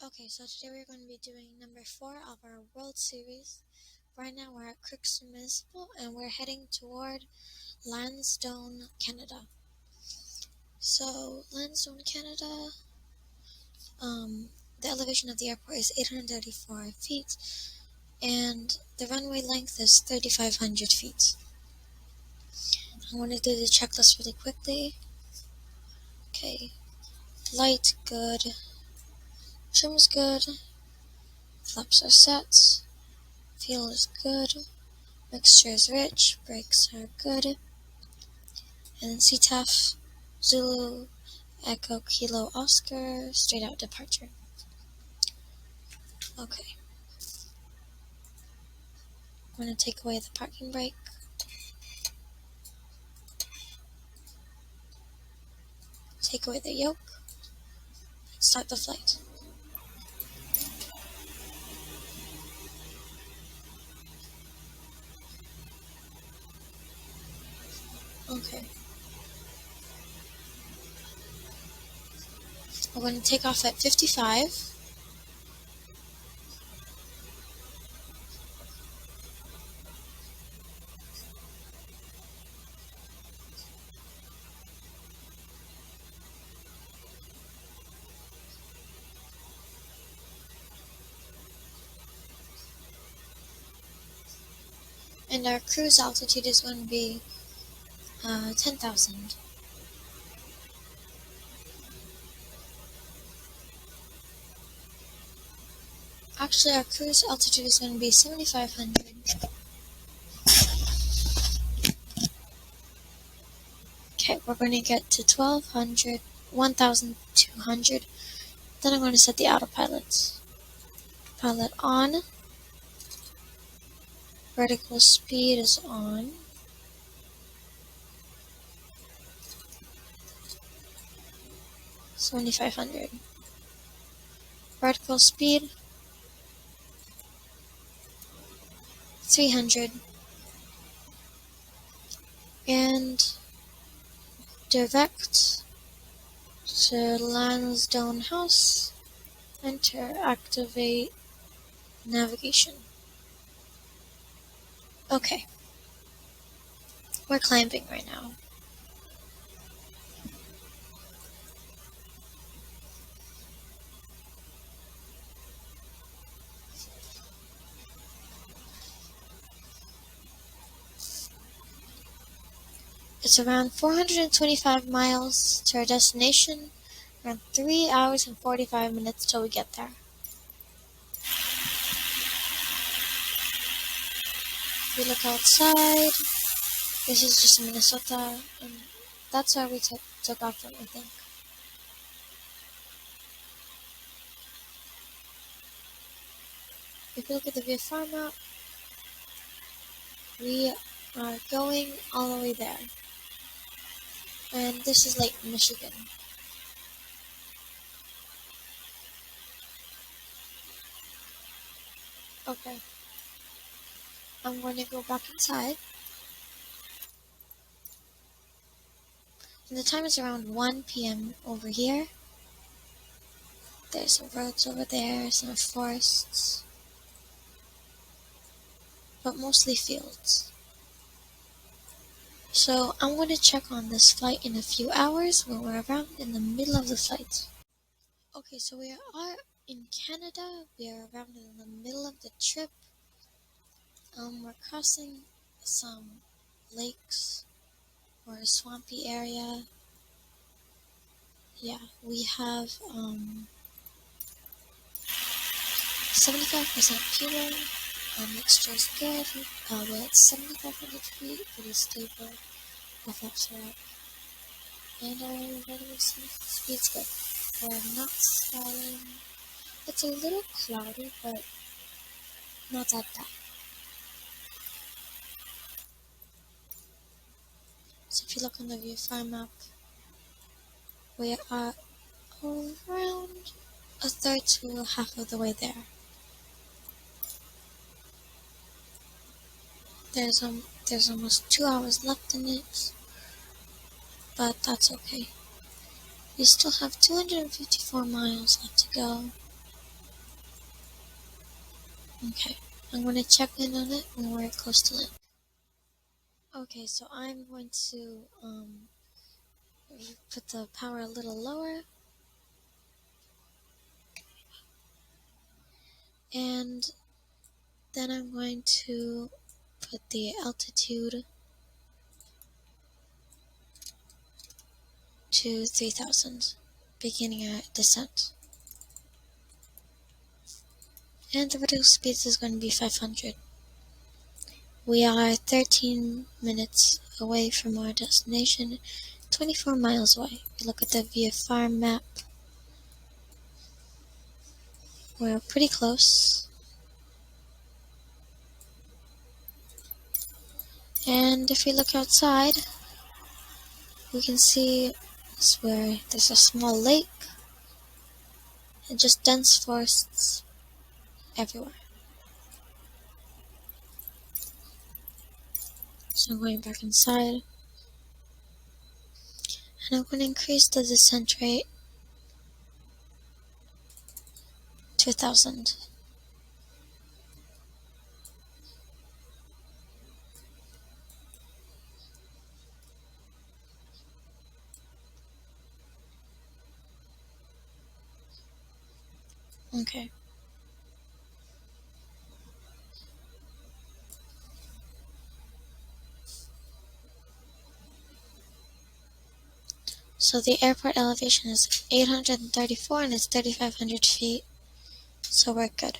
Okay, so today we're going to be doing number 4 of our World Series. Right now we're at Crookston Municipal and we're heading toward Lansdowne, Canada. So, Lansdowne, Canada, the elevation of the airport is 834 feet and the runway length is 3,500 feet. I'm going to do the checklist really quickly. Okay, light, good. Trim's good. Flaps are set. Fuel is good. Mixture is rich. Brakes are good. And then CTAF, Zulu, Echo, Kilo, Oscar, straight out departure. Okay. I'm going to take away the parking brake. Take away the yoke. Start the flight. Okay. We're going to take off at 55. And our cruise altitude is going to be 10,000. Actually, our cruise altitude is going to be 7,500. Okay, we're going to get to 1,200, 1,200. Then I'm going to set the autopilot. Pilot on. Vertical speed is on. $7,500. Vertical speed 300. And direct to Lansdowne House. Enter, activate navigation. Okay. We're climbing right now. It's around 425 miles to our destination, around 3 hours and 45 minutes till we get there. We look outside. This is just Minnesota, and that's where we took off from, I think. If you look at the VFR map, we are going all the way there. And this is Lake Michigan. Okay. I'm going to go back inside. And the time is around 1 p.m. over here. There's some roads over there, some forests. But mostly fields. So I'm going to check on this flight in a few hours when we're around in the middle of the flight. Okay, so we are in Canada. We are around in the middle of the trip. We're crossing some lakes or a swampy area. Yeah, we have 75% fuel. Mixture is good. Well, it's 7,500 feet, pretty stable. The flaps are up. And our running speed's good. We're not stalling. It's a little cloudy, but not that bad. So if you look on the VFR map, we are around a third to half of the way there. There's almost 2 hours left in it, but that's okay. We still have 254 miles left to go. Okay, I'm going to check in on it when we're close to land. Okay, so I'm going to put the power a little lower, and then I'm going to put the altitude to 3,000, beginning our descent. And the vertical speed is going to be 500. We are 13 minutes away from our destination, 24 miles away. If you look at the VFR map, we're pretty close. And if we look outside, we can see where there's a small lake and just dense forests everywhere. So I'm going back inside, and I'm going to increase the descent rate to 1,000. Okay. So the airport elevation is 834 and it's 3,500 feet. So we're good.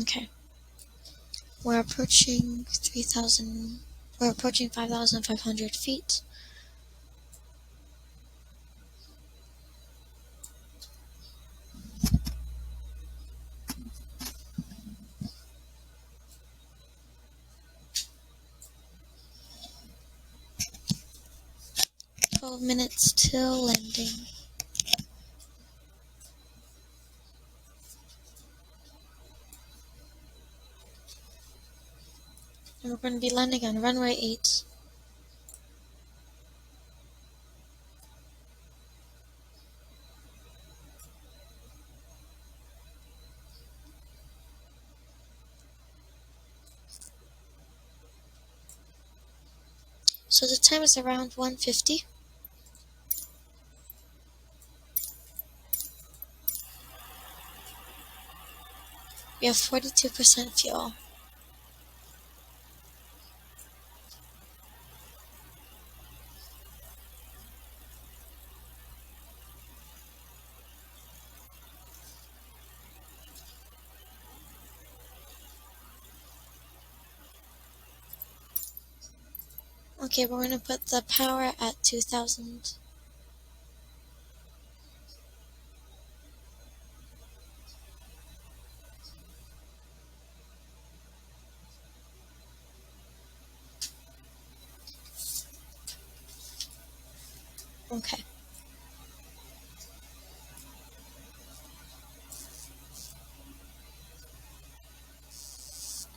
Okay. We're approaching 3,000. We're approaching 5,500 feet. Twelve minutes till landing. And we're going to be landing on runway 8. So the time is around 1:50. We have 42% fuel. Okay, we're going to put the power at 2,000. Okay.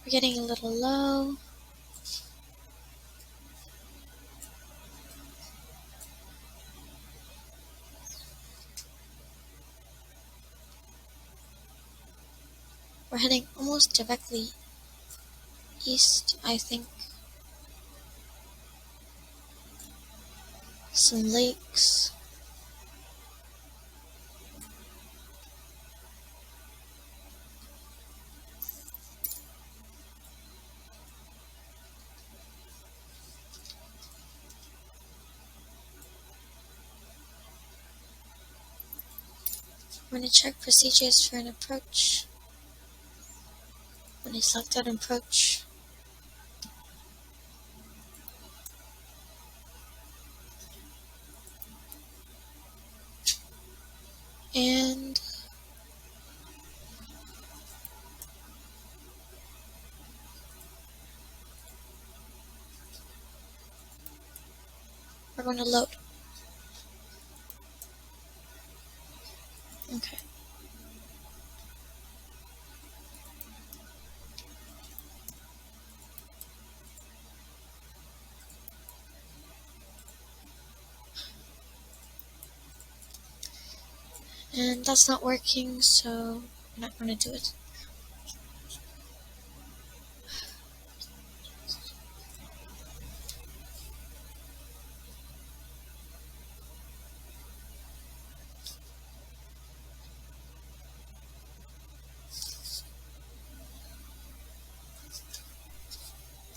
We're getting a little low. We're heading almost directly east, I think. Some lakes. We're going to check procedures for an approach. When I select out approach, and we're going to load. Okay. And that's not working, so I'm not going to do it.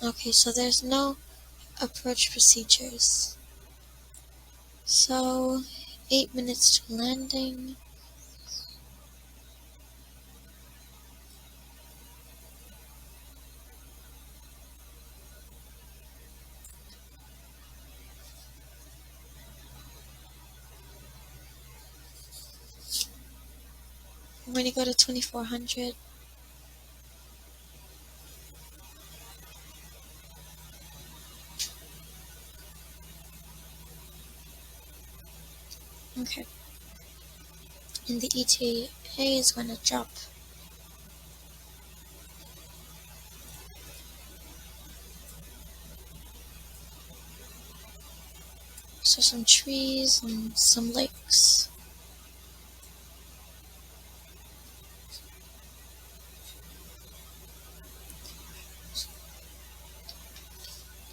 Okay, so there's no approach procedures. So, 8 minutes to landing. I'm going to go to 2400. Okay. And the ETA is going to drop. So some trees and some lakes.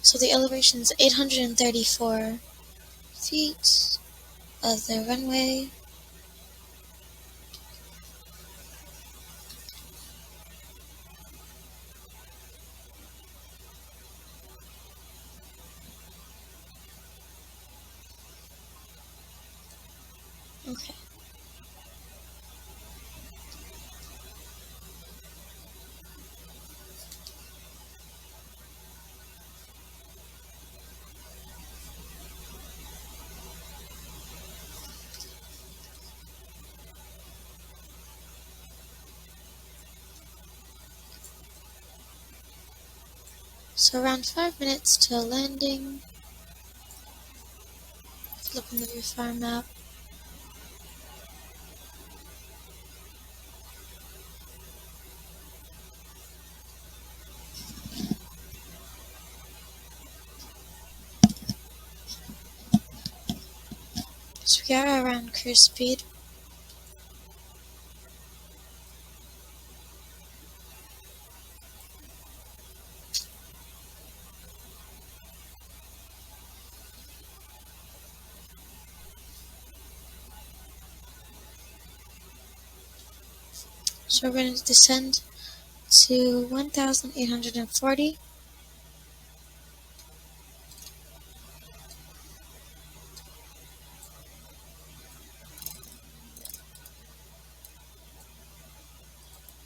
So the elevation is 834 feet of the runway. Okay. So around 5 minutes till landing. Looking at your fire map. So we are around cruise speed. So we're going to descend to 1,840.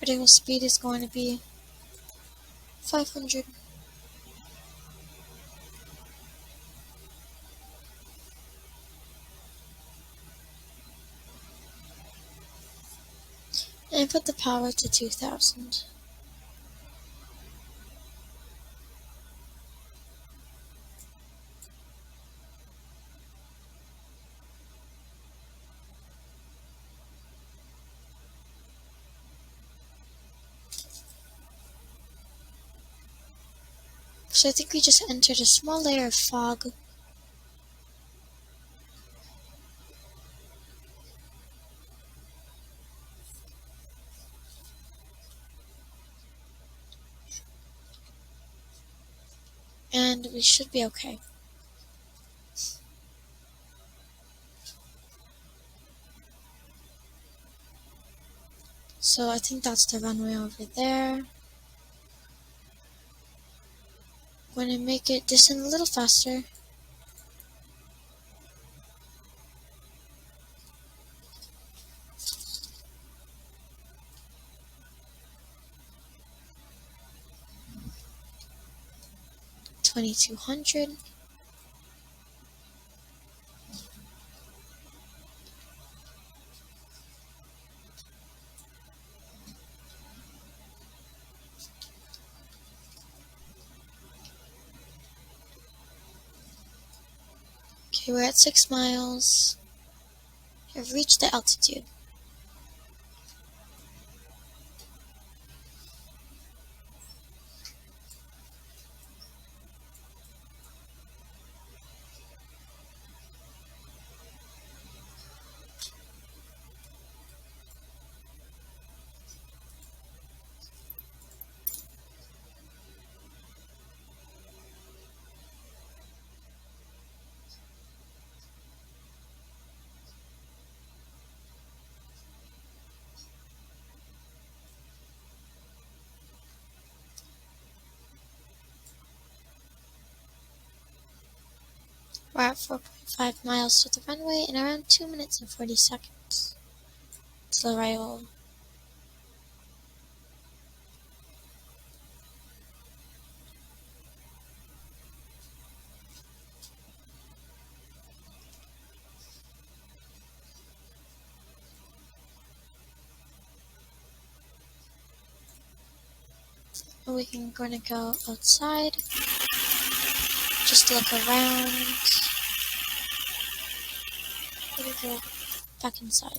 Vertical speed is going to be 500. And put the power to 2,000. So I think we just entered a small layer of fog. And we should be okay. So I think that's the runway over there. I'm going to make it descend a little faster. $2,200. Okay, we're at 6 miles. I've reached the altitude. We're at 4.5 miles to the runway in around 2 minutes and 40 seconds. Till arrival. We're going to go outside, just look around. We're going to go back inside.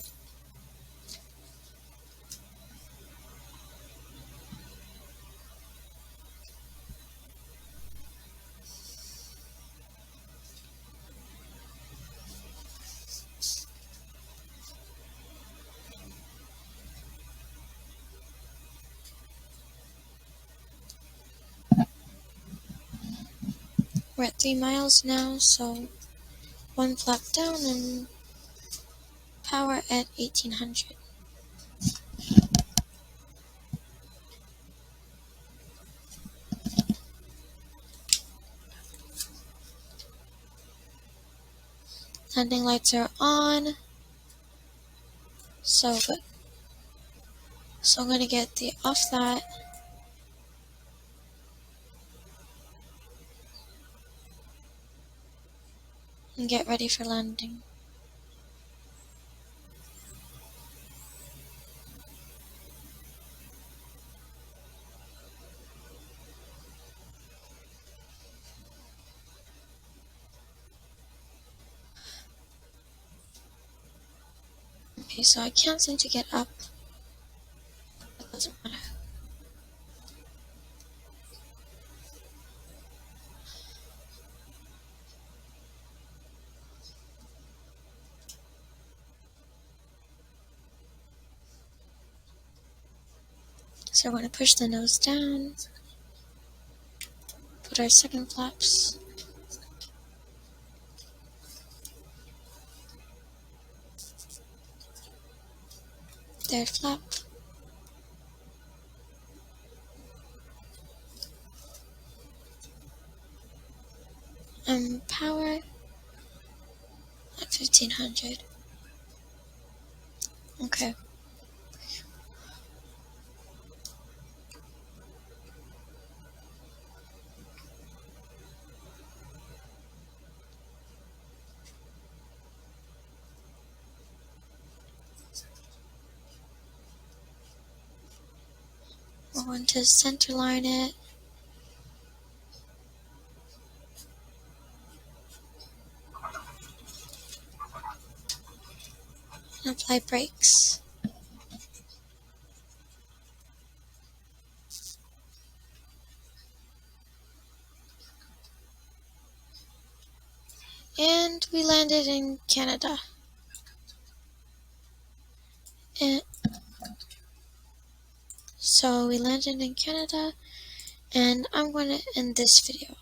We're at 3 miles now, so 1 flap down and power at 1800. Landing lights are on. So good. So I'm going to get the off that. And get ready for landing. Okay, so I can't seem to get up. It doesn't matter. So we're going to push the nose down. Put our second flaps. Third flap. And power at 1500. Okay. We're going to center line it. And apply brakes. And we landed in Canada. And so we landed in Canada, and I'm going to end this video.